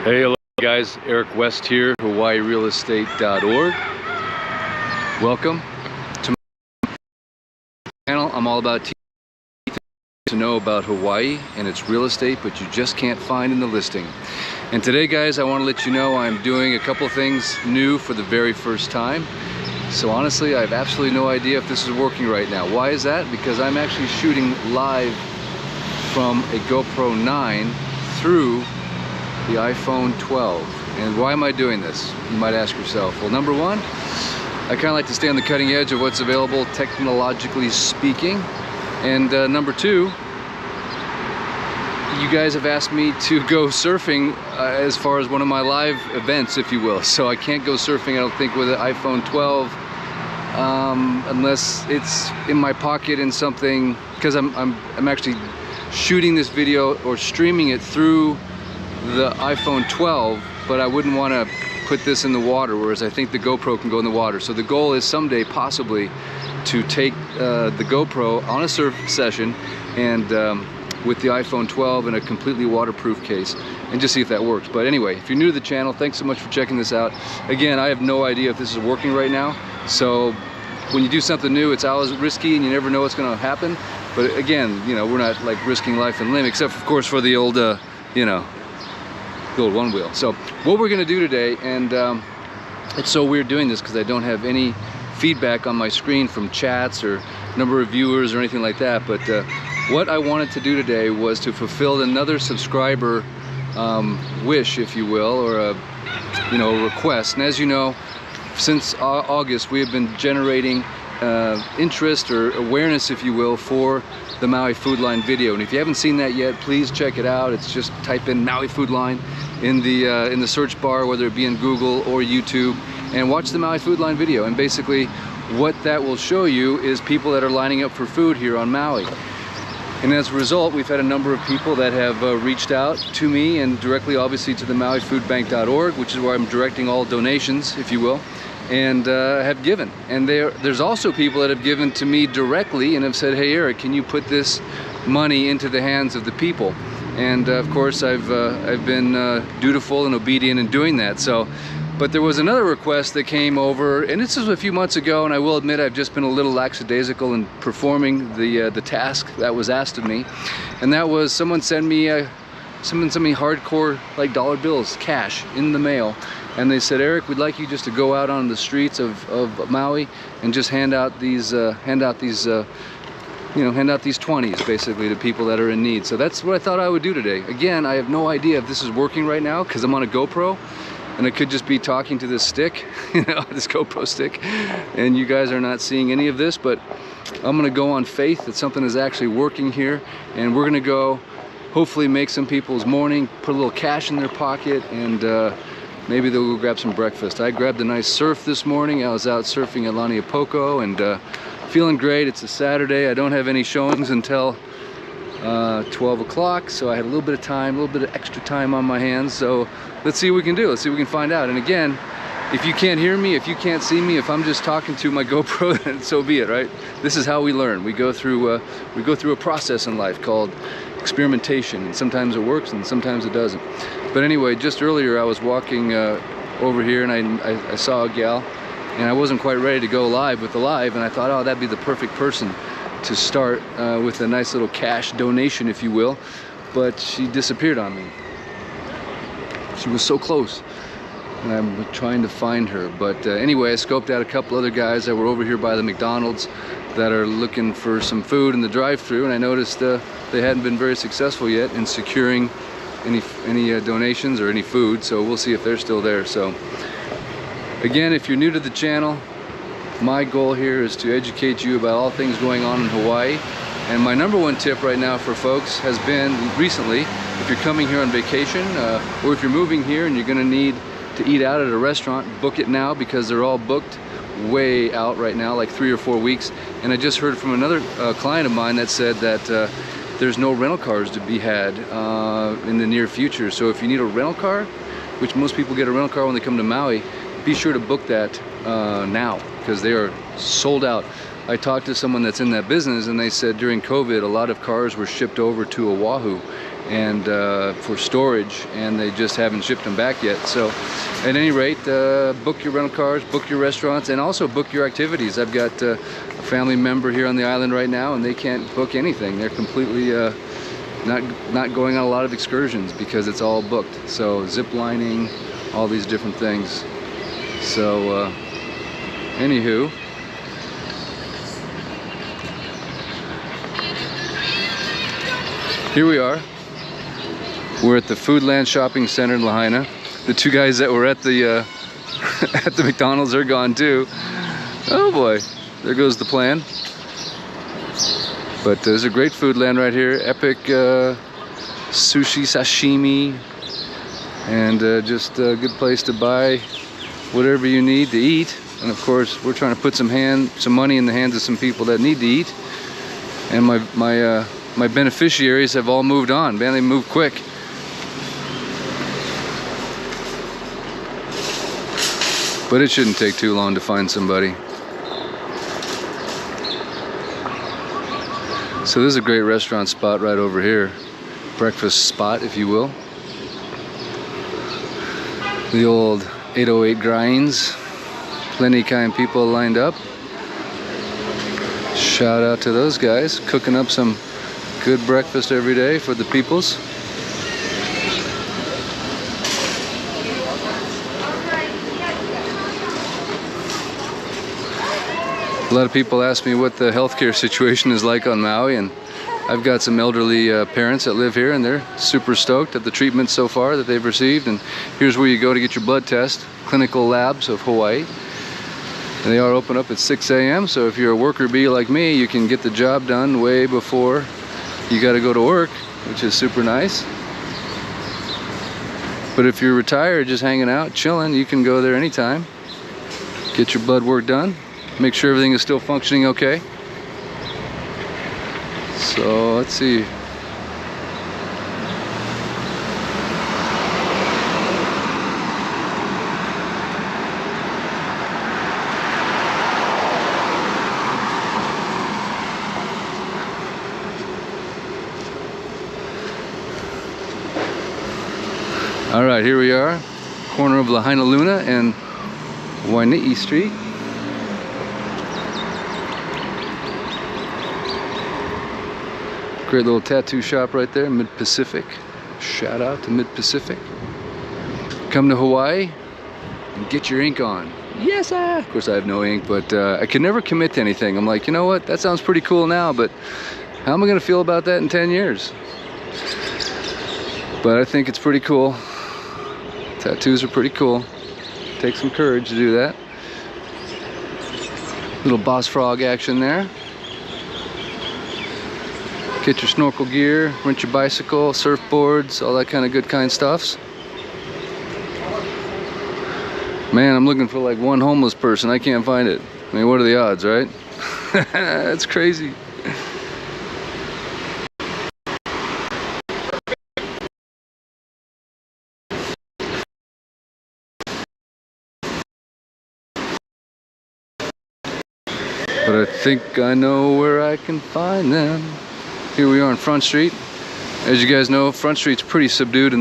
Hey, hello guys, Eric West here, HawaiiRealEstate.org. Welcome to my channel. I'm all about teaching you to know about Hawaii and its real estate, but you just can't find in the listing. And today, guys, I want to let you know I'm doing a couple things new for the very first time. So honestly, I have absolutely no idea if this is working right now. Why is that? Because I'm actually shooting live from a GoPro 9 through the iPhone 12. And why am I doing this? You might ask yourself. Well, number one, I kind of like to stay on the cutting edge of what's available technologically speaking. And number two, you guys have asked me to go surfing as far as one of my live events, if you will. So I can't go surfing, I don't think, with an iPhone 12 unless it's in my pocket in something, because I'm actually shooting this video or streaming it through the iPhone 12, but I wouldn't want to put this in the water, whereas I think the GoPro can go in the water. So the goal is someday possibly to take the GoPro on a surf session and with the iPhone 12 in a completely waterproof case and just see if that works. But anyway, if you're new to the channel, thanks so much for checking this out. Again, I have no idea if this is working right now. So when you do something new, it's always risky and you never know what's going to happen. But again, you know, we're not like risking life and limb, except of course for the old, you know, the old one wheel. So what we're going to do today, and it's so weird doing this because I don't have any feedback on my screen from chats or number of viewers or anything like that, but what I wanted to do today was to fulfill another subscriber wish, if you will, or a request. And as you know, since August we have been generating interest or awareness, if you will, for the Maui Food Line video. And if you haven't seen that yet, please check it out. It's just type in Maui Food Line in the search bar, whether it be in Google or YouTube, and watch the Maui Food Line video. And basically what that will show you is people that are lining up for food here on Maui. And as a result, we've had a number of people that have reached out to me, and directly obviously to the MauiFoodBank.org, which is where I'm directing all donations, if you will, and have given. And there's also people that have given to me directly and have said, hey Eric, can you put this money into the hands of the people? And of course I've been dutiful and obedient in doing that. So, but there was another request that came over, and this was a few months ago, and I will admit I've just been a little lackadaisical in performing the task that was asked of me. And that was someone sent me hardcore like dollar bills, cash, in the mail. And they said, Eric, we'd like you just to go out on the streets of Maui and just hand out these 20s basically to people that are in need. So that's what I thought I would do today. Again, I have no idea if this is working right now because I'm on a GoPro, and I could just be talking to this stick, you know, this GoPro stick, and you guys are not seeing any of this, but I'm gonna go on faith that something is actually working here, and we're gonna go hopefully make some people's morning, put a little cash in their pocket, and maybe they'll go grab some breakfast. I grabbed a nice surf this morning. I was out surfing at Laniapoko and feeling great. It's a Saturday. I don't have any showings until 12 o'clock, so I had a little bit of time, a little bit of extra time on my hands. So let's see what we can do. Let's see what we can find out. And again, if you can't hear me, if you can't see me, if I'm just talking to my GoPro, then so be it, right? This is how we learn. We go through a process in life called experimentation, and sometimes it works and sometimes it doesn't. But anyway, just earlier I was walking over here, and I saw a gal, and I wasn't quite ready to go live with the live, and I thought, oh, that'd be the perfect person to start with a nice little cash donation, if you will. But she disappeared on me. She was so close, and I'm trying to find her. But anyway, I scoped out a couple other guys that were over here by the McDonald's that are looking for some food in the drive-thru, and I noticed they hadn't been very successful yet in securing any donations or any food, so we'll see if they're still there. So again, if you're new to the channel, my goal here is to educate you about all things going on in Hawaii. And my number one tip right now for folks has been recently, if you're coming here on vacation, or if you're moving here and you're gonna need to eat out at a restaurant, book it now, because they're all booked way out right now, like 3 or 4 weeks. And I just heard from another client of mine that said that there's no rental cars to be had in the near future. So if you need a rental car, which most people get a rental car when they come to Maui, be sure to book that now, because they are sold out. I talked to someone that's in that business, and they said during COVID a lot of cars were shipped over to Oahu, and for storage, and they just haven't shipped them back yet. So at any rate, book your rental cars, book your restaurants, and also book your activities. I've got a family member here on the island right now, and they can't book anything. They're completely not going on a lot of excursions because it's all booked. So zip lining, all these different things. So anywho, here we are. We're at the Foodland Shopping Center in Lahaina. The two guys that were at the at the McDonald's are gone too. Oh boy, there goes the plan. But there's a great Foodland right here. Epic sushi, sashimi, and just a good place to buy whatever you need to eat. And of course, we're trying to put some money in the hands of some people that need to eat. And my beneficiaries have all moved on. Man, they moved quick. But it shouldn't take too long to find somebody. So this is a great restaurant spot right over here. Breakfast spot, if you will. The old 808 grinds. Plenty kind people lined up. Shout out to those guys, cooking up some good breakfast every day for the peoples. A lot of people ask me what the healthcare situation is like on Maui, and I've got some elderly parents that live here, and they're super stoked at the treatment so far that they've received. And here's where you go to get your blood test, Clinical Labs of Hawaii. And they are open up at 6 a.m. So if you're a worker bee like me, you can get the job done way before you got to go to work, which is super nice. But if you're retired, just hanging out, chilling, you can go there anytime. Get your blood work done. Make sure everything is still functioning okay. So let's see. All right, here we are, corner of Lahaina Luna and Waianae Street. Great little tattoo shop right there, Mid-Pacific. Shout out to Mid-Pacific. Come to Hawaii and get your ink on. Yes, sir. Of course I have no ink, but I can never commit to anything. I'm like, you know what, that sounds pretty cool now, but how am I gonna feel about that in 10 years? But I think it's pretty cool. Tattoos are pretty cool. Takes some courage to do that. Little boss frog action there. Get your snorkel gear, rent your bicycle, surfboards, all that kind of good stuffs. Man, I'm looking for like one homeless person. I can't find it. I mean, what are the odds, right? That's crazy. But I think I know where I can find them. Here we are on Front Street. As you guys know, Front Street's pretty subdued in the